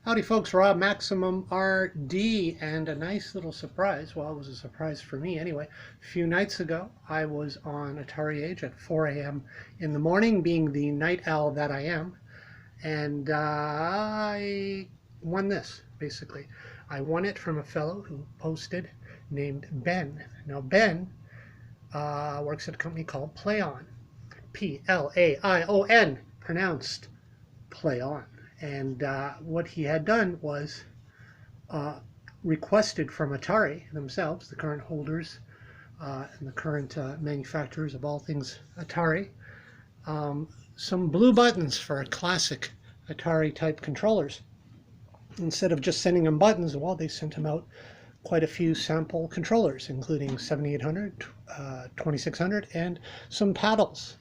Howdy folks, Rob, MaximumRD, and a nice little surprise. Well, it was a surprise for me anyway. A few nights ago, I was on Atariage at 4 a.m. in the morning, being the night owl that I am, and I won this, basically. I won it from a fellow who posted named Ben. Now, Ben works at a company called Plaion, Plaion, pronounced Plaion. And what he had done was requested from Atari themselves, the current holders and the current manufacturers of all things Atari, some blue buttons for classic Atari type controllers. Instead of just sending them buttons, well, they sent him out quite a few sample controllers, including 7800, 2600, and some paddles.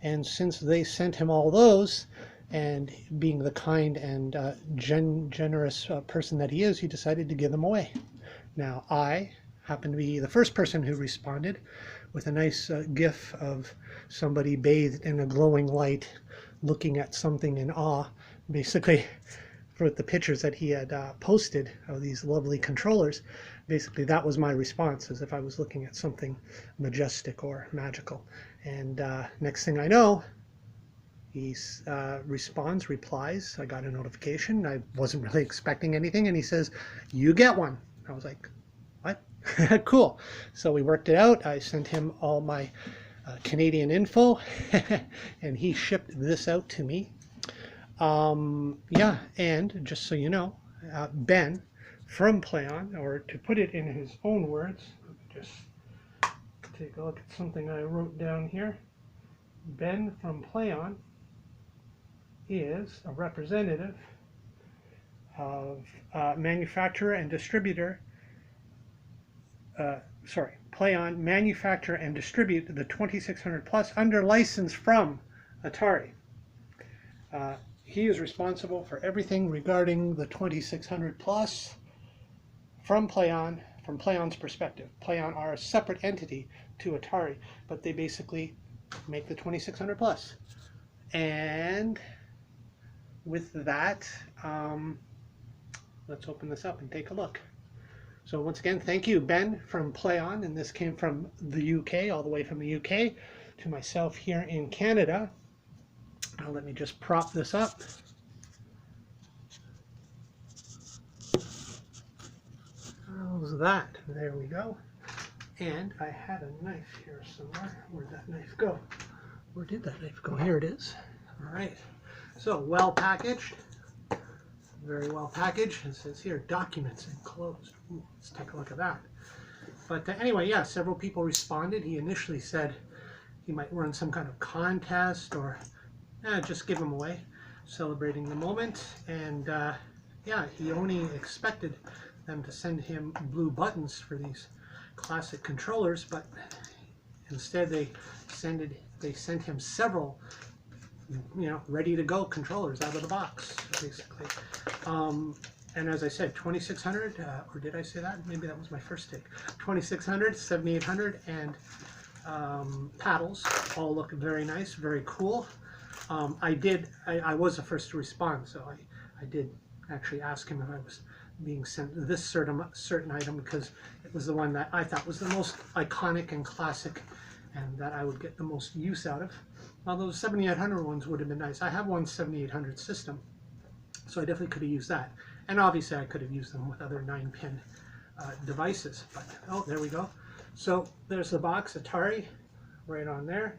And since they sent him all those, and being the kind and generous person that he is, he decided to give them away. Now, I happen to be the first person who responded with a nice gif of somebody bathed in a glowing light looking at something in awe, basically, for the pictures that he had posted of these lovely controllers. Basically, that was my response, as if I was looking at something majestic or magical. And next thing I know, he replies, I got a notification. I wasn't really expecting anything. And he says, "You get one." I was like, what? Cool. So we worked it out. I sent him all my Canadian info and he shipped this out to me. Yeah, and just so you know, Ben from Plaion, or to put it in his own words, let me just take a look at something I wrote down here. Ben from Plaion is a representative of manufacturer and distributor, Plaion manufacture and distribute the 2600 Plus under license from Atari. He is responsible for everything regarding the 2600 Plus from Plaion, from Plaion's perspective. Plaion are a separate entity to Atari, but they basically make the 2600 Plus. And with that, let's open this up and take a look. So once again, thank you, Ben from Plaion, and this came from the UK, all the way from the UK to myself here in Canada. Now let me just prop this up. How's that? There we go. And I had a knife here somewhere. Where'd that knife go? Where did that knife go? Here it is. All right. So, well packaged, very well packaged. It says here, documents enclosed. Ooh, let's take a look at that. But anyway, yeah, several people responded. He initially said he might run some kind of contest or just give them away, celebrating the moment. And yeah, he only expected them to send him blue buttons for these classic controllers, but instead they sent him several, ready to go controllers out of the box, basically. And as I said, 2600, or did I say that? Maybe that was my first take. 2600, 7800, and paddles all look very nice, very cool. I was the first to respond, so I did actually ask him if I was being sent this certain item, because it was the one that I thought was the most iconic and classic and that I would get the most use out of. Although those 7800 ones would have been nice. I have one 7800 system, so I definitely could have used that. And obviously I could have used them with other 9-pin devices. But, oh, there we go. So there's the box, Atari, right on there.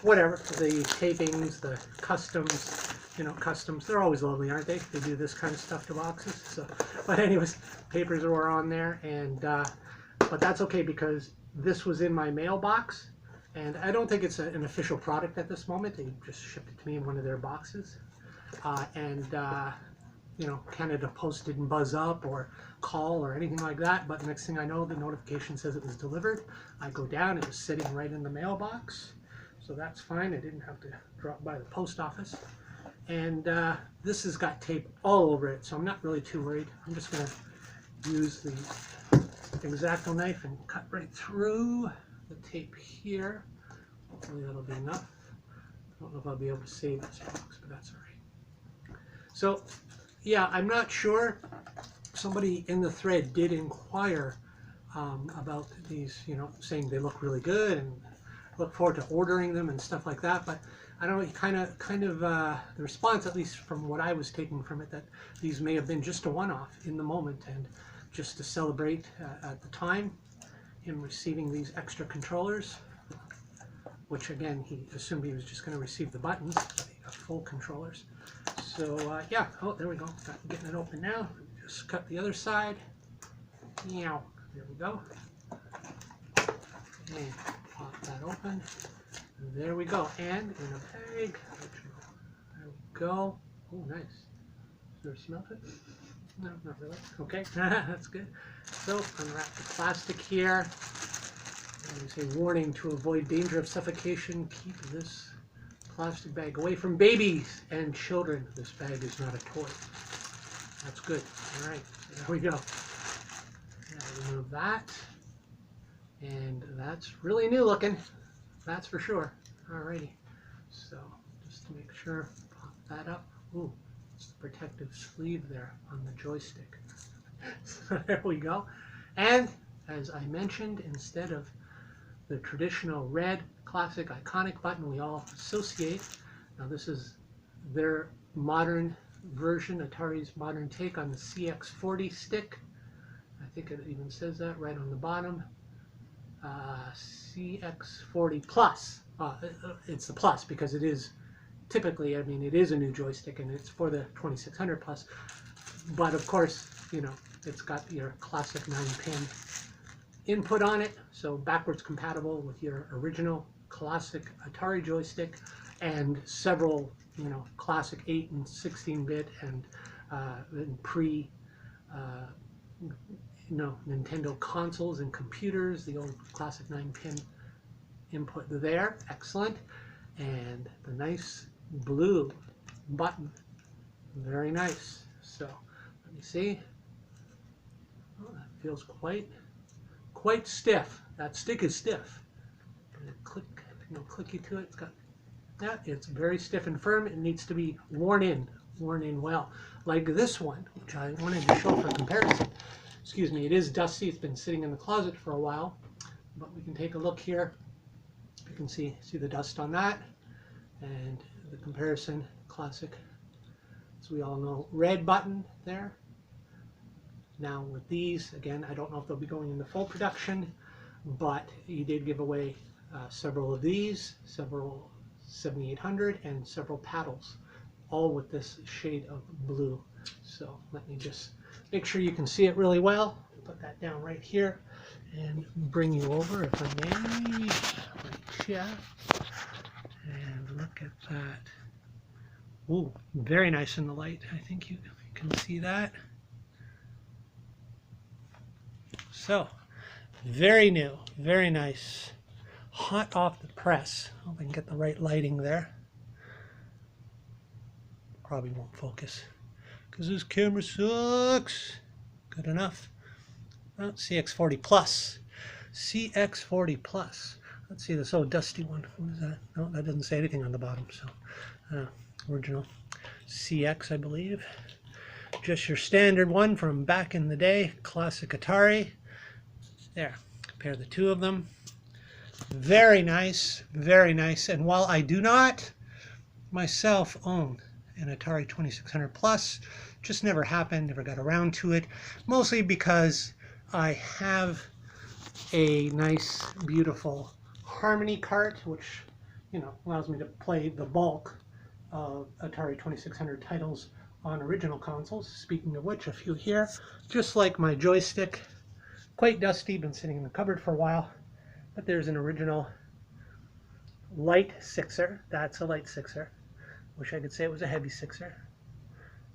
Whatever, the tapings, the customs, customs, they're always lovely, aren't they? They do this kind of stuff to boxes. So, but anyways, papers are on there, and but that's okay because this was in my mailbox, and I don't think it's an official product at this moment. They just shipped it to me in one of their boxes, Canada Post didn't buzz up or call or anything like that. But the next thing I know, the notification says it was delivered. I go down, it was sitting right in the mailbox, so that's fine. I didn't have to drop by the post office. And this has got tape all over it, so I'm not really too worried. I'm just going to use the X-Acto knife and cut right through the tape here. Hopefully that'll be enough. I don't know if I'll be able to save this box, but that's all right. So yeah, I'm not sure. Somebody in the thread did inquire about these, you know, saying they look really good and look forward to ordering them and stuff like that. But I don't know, kind of the response, at least from what I was taking from it, that these may have been just a one-off in the moment and just to celebrate at the time him receiving these extra controllers, which again, he assumed he was just going to receive the buttons, but he got full controllers. So yeah, oh, there we go. Getting it open now. Just cut the other side. Meow. There we go. And pop that open. There we go. And in a bag. There we go. Oh, nice. Ever smelled it? No, not really. Okay, that's good. So unwrap the plastic here. And we say, warning, to avoid danger of suffocation, keep this plastic bag away from babies and children. This bag is not a toy. That's good. All right, so there we go. Now remove that. And that's really new looking. That's for sure. Alrighty. So just to make sure, pop that up. Ooh, it's the protective sleeve there on the joystick. So there we go. And as I mentioned, instead of the traditional red classic iconic button we all associate, now this is their modern version, Atari's modern take on the cx40 stick. I think it even says that right on the bottom. cx40 plus. It's the plus because it is typically, I mean, it is a new joystick and it's for the 2600 plus. But of course, you know, it's got your classic 9-pin input on it, so backwards compatible with your original classic Atari joystick and several, you know, classic 8 and 16-bit and pre Nintendo consoles and computers, the old classic 9-pin input there. Excellent. And the nice blue button. Very nice. So let me see. Oh, that feels quite stiff. That stick is stiff. Click, clicky to it. It's got, yeah, it's very stiff and firm. It needs to be worn in well. Like this one, which I wanted to show for comparison. Excuse me, it is dusty. It's been sitting in the closet for a while, but we can take a look here. You can see the dust on that, and the comparison, classic, as we all know, red button there. Now with these, again, I don't know if they'll be going into full production, but he did give away several of these, several 7800, and several paddles, all with this shade of blue. So let me just make sure you can see it really well. Put that down right here and bring you over, if I may, right here. And look at that. Ooh, very nice in the light. I think you can see that. So, very new, very nice. Hot off the press. Hope I can get the right lighting there. Probably won't focus because this camera sucks. Good enough. Oh, cx40 plus. cx40 plus. Let's see this old dusty one. What is that? No, that doesn't say anything on the bottom. So, original CX, I believe. Just your standard one from back in the day. Classic Atari. There. Compare the two of them. Very nice. Very nice. And while I do not myself own an Atari 2600 Plus, just never happened, never got around to it, mostly because I have a nice, beautiful Harmony cart, which, you know, allows me to play the bulk of Atari 2600 titles on original consoles. Speaking of which, a few here, just like my joystick, quite dusty, been sitting in the cupboard for a while, but there's an original light sixer. That's a light sixer. Wish I could say it was a heavy sixer,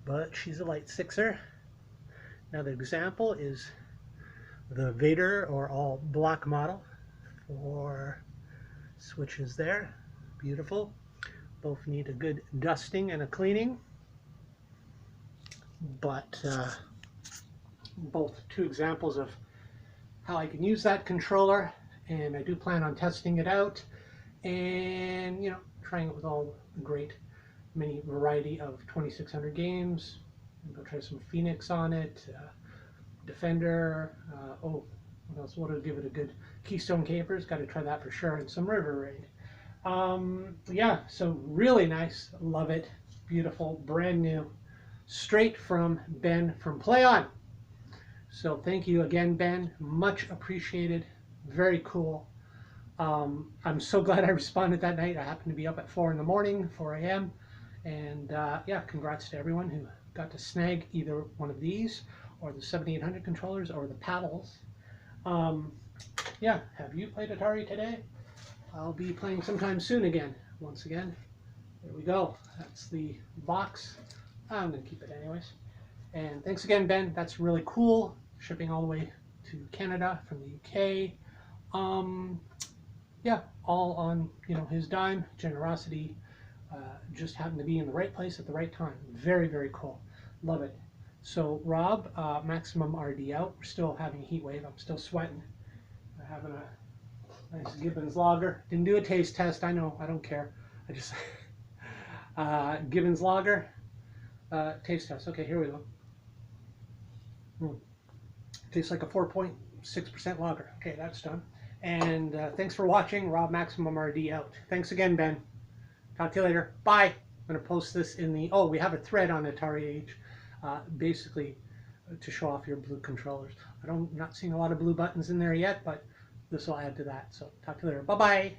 but she's a light sixer. Another example is the Vader or all black model for switches there. Beautiful. Both need a good dusting and a cleaning, but both two examples of how I can use that controller, and I do plan on testing it out and, you know, trying it with all the great many variety of 2600 games, Go try some Phoenix on it, Defender. Oh, what else? What would give it a good Keystone Capers? Got to try that for sure, and some River Raid. Yeah, so really nice. Love it. Beautiful, brand new, straight from Ben from Plaion. So thank you again, Ben. Much appreciated. Very cool. I'm so glad I responded that night. I happened to be up at 4 in the morning, 4 a.m. And yeah, congrats to everyone who got to snag either one of these or the 7800 controllers or the paddles. Yeah, have you played Atari today? I'll be playing sometime soon again. Once again, there we go. That's the box. I'm going to keep it anyways. And thanks again, Ben. That's really cool. Shipping all the way to Canada from the UK. Yeah, all on his dime. Generosity. Just happened to be in the right place at the right time. Very, very cool. Love it. So Rob, MaximumRD out. We're still having a heat wave. I'm still sweating. We're having a nice Gibbons lager. Didn't do a taste test. I know. I don't care. I just Gibbons lager taste test. Okay, here we go. Tastes like a 4.6% lager. Okay, that's done. And thanks for watching. Rob MaximumRD out. Thanks again, Ben. Talk to you later. Bye. I'm going to post this in the... Oh, we have a thread on Atariage, basically to show off your blue controllers. I'm not seeing a lot of blue buttons in there yet, but this will add to that. So talk to you later. Bye-bye.